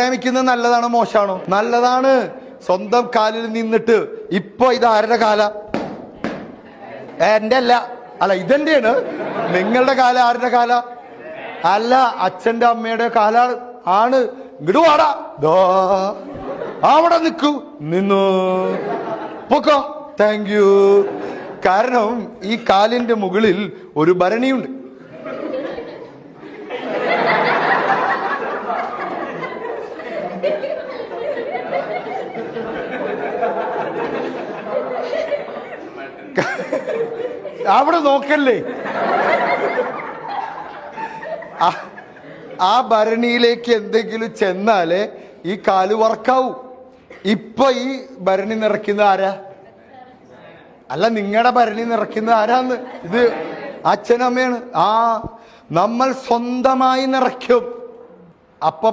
പ്രേമിക്കുന്നത് നല്ലതാണോ മോശമാണോ? നല്ലതാണ്. സ്വന്തം കാലിൽ നിന്നിട്ട് ഇപ്പൊ ഇത് ആരുടെ കാല? എന്റെ അല്ല ഇതെന്റെയാണ്. നിങ്ങളുടെ കാല ആരുടെ കാല? അല്ല, അച്ഛന്റെ അമ്മയുടെ കാലാണ്. ആണ്. ഇങ്ങോട്ട് വാടാ, അവിടെ നിന്നു പൊക്കോ. Thank you. കാരണം ഈ കാലിന്റെ മുകളിൽ ഒരു ഭരണിയുണ്ട്. അവിടെ നോക്കല്ലേ, ആ ഭരണിയിലേക്ക് എന്തെങ്കിലും ചെന്നാലേ ഈ കാല് വർക്കാവൂ. ഇപ്പൊ ഈ ഭരണി നിറയ്ക്കുന്ന ആരാ? അല്ല, നിങ്ങളുടെ ഭരണി നിറയ്ക്കുന്ന ആരാന്ന്? ഇത് അച്ഛനമ്മയാണ്. നമ്മൾ സ്വന്തമായി നിറയ്ക്കും. അപ്പൊ